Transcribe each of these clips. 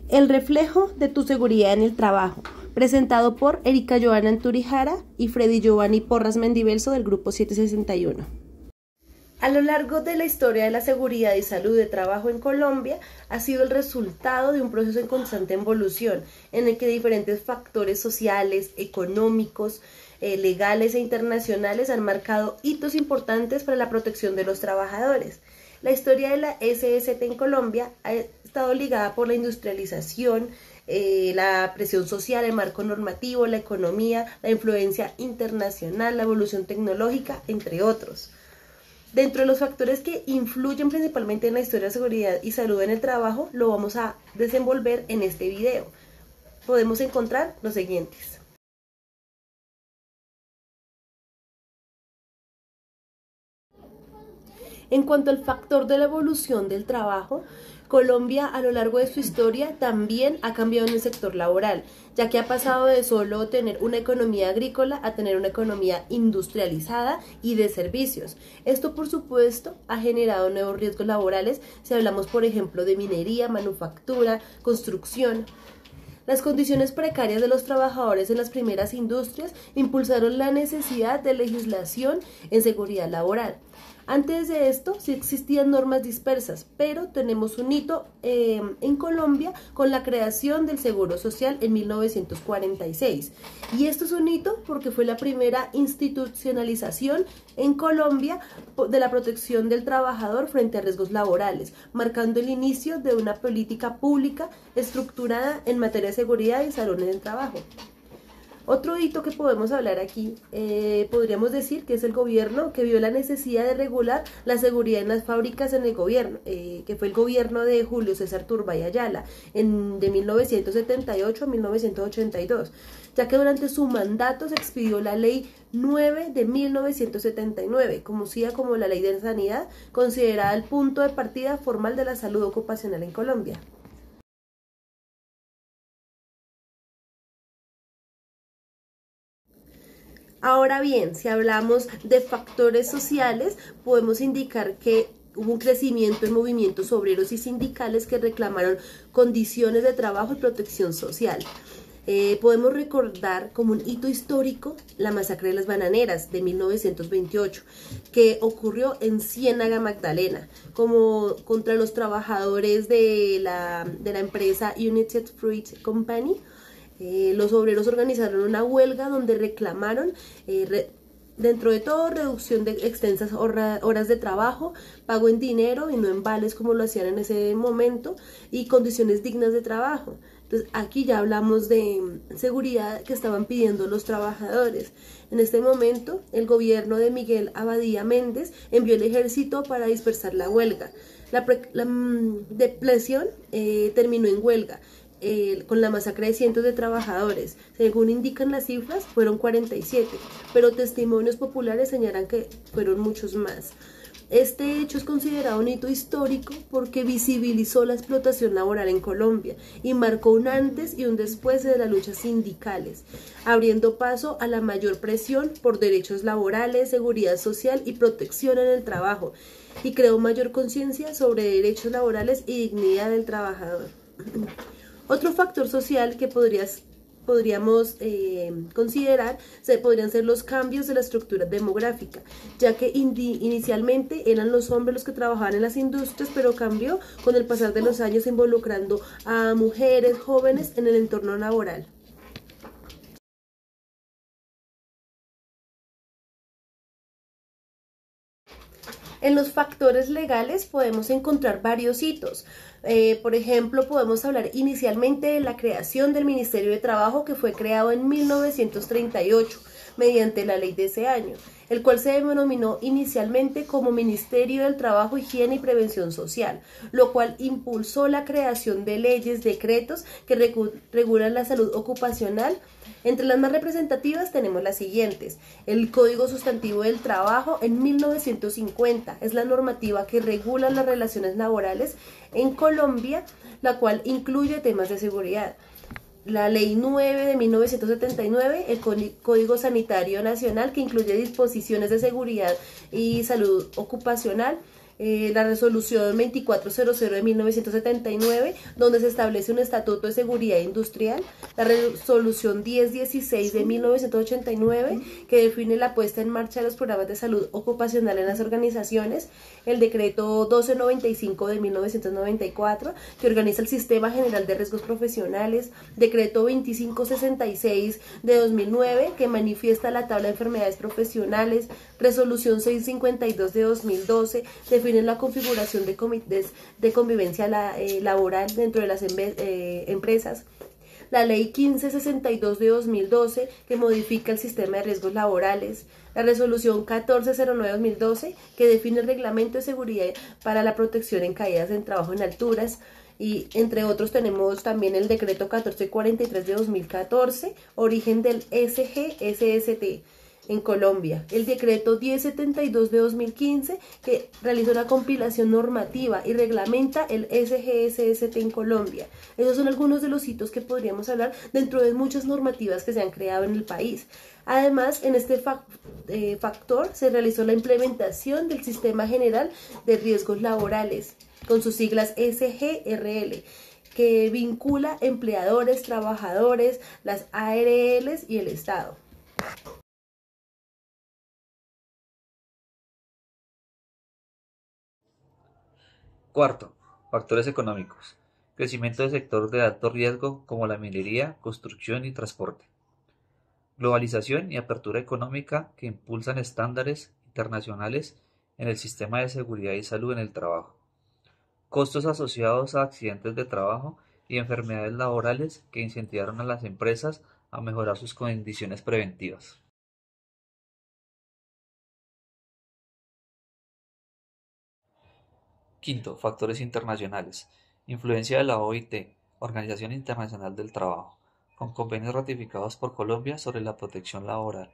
El reflejo de tu seguridad en el trabajo, presentado por Erika Joana Anturijara y Freddy Giovanni Porras Mendivelso del Grupo 761. A lo largo de la historia de la seguridad y salud de trabajo en Colombia, ha sido el resultado de un proceso en constante evolución, en el que diferentes factores sociales, económicos, legales e internacionales han marcado hitos importantes para la protección de los trabajadores. La historia de la SST en Colombia ha estado ligada por la industrialización, la presión social, el marco normativo, la economía, la influencia internacional, la evolución tecnológica, entre otros. Dentro de los factores que influyen principalmente en la historia de seguridad y salud en el trabajo, lo vamos a desenvolver en este video. Podemos encontrar los siguientes. En cuanto al factor de la evolución del trabajo, Colombia a lo largo de su historia también ha cambiado en el sector laboral, ya que ha pasado de solo tener una economía agrícola a tener una economía industrializada y de servicios. Esto, por supuesto, ha generado nuevos riesgos laborales si hablamos, por ejemplo, de minería, manufactura, construcción. Las condiciones precarias de los trabajadores en las primeras industrias impulsaron la necesidad de legislación en seguridad laboral. Antes de esto sí existían normas dispersas, pero tenemos un hito en Colombia con la creación del Seguro Social en 1946. Y esto es un hito porque fue la primera institucionalización en Colombia de la protección del trabajador frente a riesgos laborales, marcando el inicio de una política pública estructurada en materia de seguridad y salud en el trabajo. Otro hito que podemos hablar aquí, podríamos decir que es el gobierno que vio la necesidad de regular la seguridad en las fábricas en el gobierno, que fue el gobierno de Julio César Turbay Ayala, de 1978 a 1982, ya que durante su mandato se expidió la Ley 9 de 1979, conocida como la Ley de Sanidad, considerada el punto de partida formal de la salud ocupacional en Colombia. Ahora bien, si hablamos de factores sociales, podemos indicar que hubo un crecimiento en movimientos obreros y sindicales que reclamaron condiciones de trabajo y protección social. Podemos recordar como un hito histórico la masacre de las bananeras de 1928, que ocurrió en Ciénaga Magdalena, como contra los trabajadores de la empresa United Fruit Company. Los obreros organizaron una huelga donde reclamaron, dentro de todo, reducción de extensas horas de trabajo, pago en dinero y no en vales como lo hacían en ese momento, y condiciones dignas de trabajo. Entonces aquí ya hablamos de seguridad que estaban pidiendo los trabajadores. En este momento el gobierno de Miguel Abadía Méndez envió el ejército para dispersar la huelga. La depresión terminó en huelga. Con la masacre de cientos de trabajadores. Según indican las cifras, fueron 47, pero testimonios populares señalan que fueron muchos más. Este hecho es considerado un hito histórico porque visibilizó la explotación laboral en Colombia y marcó un antes y un después de las luchas sindicales, abriendo paso a la mayor presión por derechos laborales, seguridad social y protección en el trabajo, y creó mayor conciencia sobre derechos laborales y dignidad del trabajador. Otro factor social que podríamos considerar podrían ser los cambios de la estructura demográfica, ya que inicialmente eran los hombres los que trabajaban en las industrias, pero cambió con el pasar de los años involucrando a mujeres, jóvenes en el entorno laboral. En los factores legales podemos encontrar varios hitos. Por ejemplo, podemos hablar inicialmente de la creación del Ministerio de Trabajo, que fue creado en 1938 mediante la ley de ese año, el cual se denominó inicialmente como Ministerio del Trabajo, Higiene y Prevención Social, lo cual impulsó la creación de leyes, decretos que regulan la salud ocupacional. Entre las más representativas tenemos las siguientes: el Código Sustantivo del Trabajo en 1950, es la normativa que regula las relaciones laborales en Colombia, la cual incluye temas de seguridad. La Ley 9 de 1979, el Código Sanitario Nacional, que incluye disposiciones de seguridad y salud ocupacional, la resolución 2400 de 1979, donde se establece un estatuto de seguridad industrial, la resolución 1016 de 1989, que define la puesta en marcha de los programas de salud ocupacional en las organizaciones, el decreto 1295 de 1994, que organiza el Sistema General de Riesgos Profesionales, decreto 2566 de 2009, que manifiesta la tabla de enfermedades profesionales, resolución 652 de 2012, define la configuración de comités de convivencia laboral dentro de las empresas, la ley 1562 de 2012, que modifica el sistema de riesgos laborales, la resolución 1409 de 2012, que define el reglamento de seguridad para la protección en caídas en trabajo en alturas, y entre otros tenemos también el decreto 1443 de 2014, origen del SGSST en Colombia, el decreto 1072 de 2015, que realiza una compilación normativa y reglamenta el SGSST en Colombia. Esos son algunos de los hitos que podríamos hablar dentro de muchas normativas que se han creado en el país. Además, en este factor se realizó la implementación del Sistema General de Riesgos Laborales, con sus siglas SGRL, que vincula empleadores, trabajadores, las ARLs y el Estado. Cuarto, factores económicos. Crecimiento del sector de alto riesgo como la minería, construcción y transporte. Globalización y apertura económica que impulsan estándares internacionales en el sistema de seguridad y salud en el trabajo. Costos asociados a accidentes de trabajo y enfermedades laborales que incentivaron a las empresas a mejorar sus condiciones preventivas. Quinto, factores internacionales. Influencia de la OIT, Organización Internacional del Trabajo, con convenios ratificados por Colombia sobre la protección laboral.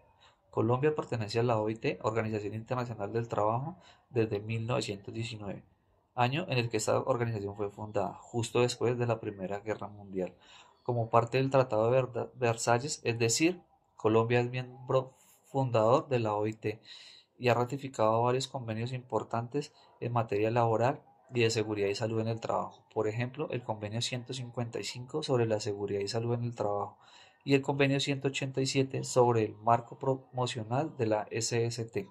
Colombia pertenece a la OIT, Organización Internacional del Trabajo, desde 1919, año en el que esta organización fue fundada, justo después de la Primera Guerra Mundial. Como parte del Tratado de Versalles, es decir, Colombia es miembro fundador de la OIT y ha ratificado varios convenios importantes en materia laboral y de seguridad y salud en el trabajo. Por ejemplo, el convenio 155 sobre la seguridad y salud en el trabajo y el convenio 187 sobre el marco promocional de la SST.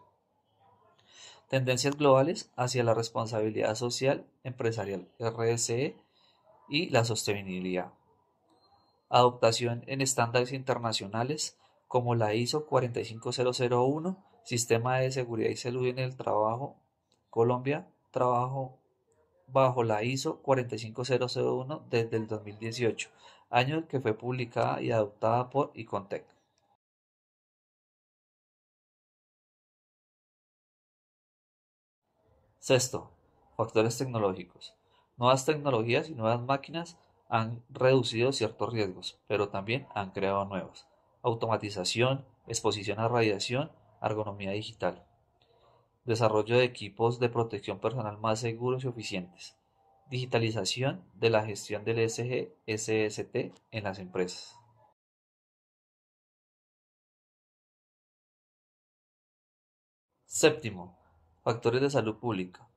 Tendencias globales hacia la responsabilidad social empresarial, RSE, y la sostenibilidad. Adoptación en estándares internacionales como la ISO 45001, Sistema de Seguridad y Salud en el Trabajo. Colombia trabajo bajo la ISO 45001 desde el 2018, año en que fue publicada y adoptada por Icontec. Sexto, factores tecnológicos. Nuevas tecnologías y nuevas máquinas han reducido ciertos riesgos, pero también han creado nuevos. Automatización, exposición a radiación, ergonomía digital. Desarrollo de equipos de protección personal más seguros y eficientes. Digitalización de la gestión del SGSST en las empresas. Séptimo, factores de salud pública.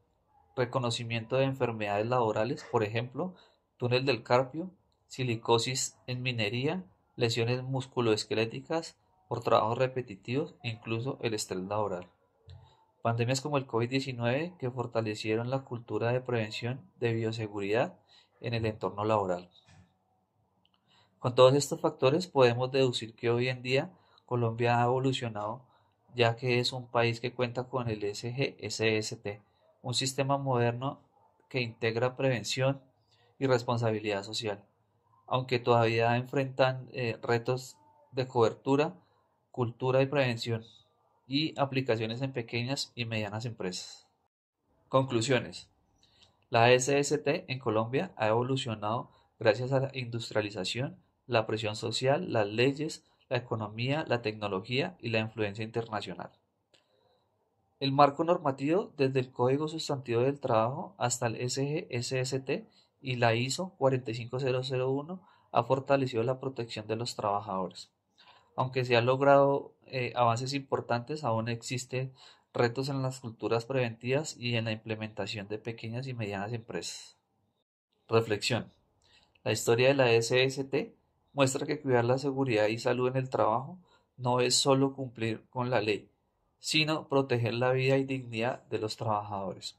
Reconocimiento de enfermedades laborales, por ejemplo, túnel del carpio, silicosis en minería, lesiones musculoesqueléticas por trabajos repetitivos e incluso el estrés laboral. Pandemias como el COVID-19 que fortalecieron la cultura de prevención de bioseguridad en el entorno laboral. Con todos estos factores podemos deducir que hoy en día Colombia ha evolucionado ya que es un país que cuenta con el SGSST, un sistema moderno que integra prevención y responsabilidad social, aunque todavía enfrentan retos de cobertura, cultura y prevención y aplicaciones en pequeñas y medianas empresas. Conclusiones. La SST en Colombia ha evolucionado gracias a la industrialización, la presión social, las leyes, la economía, la tecnología y la influencia internacional. El marco normativo, desde el Código Sustantivo del Trabajo hasta el SGSST y la ISO 45001, ha fortalecido la protección de los trabajadores. Aunque se han logrado avances importantes, aún existen retos en las culturas preventivas y en la implementación de pequeñas y medianas empresas. Reflexión. La historia de la SST muestra que cuidar la seguridad y salud en el trabajo no es solo cumplir con la ley, sino proteger la vida y dignidad de los trabajadores.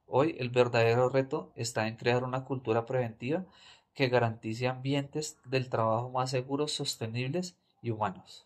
Hoy el verdadero reto está en crear una cultura preventiva que garantice ambientes del trabajo más seguros, sostenibles y humanos.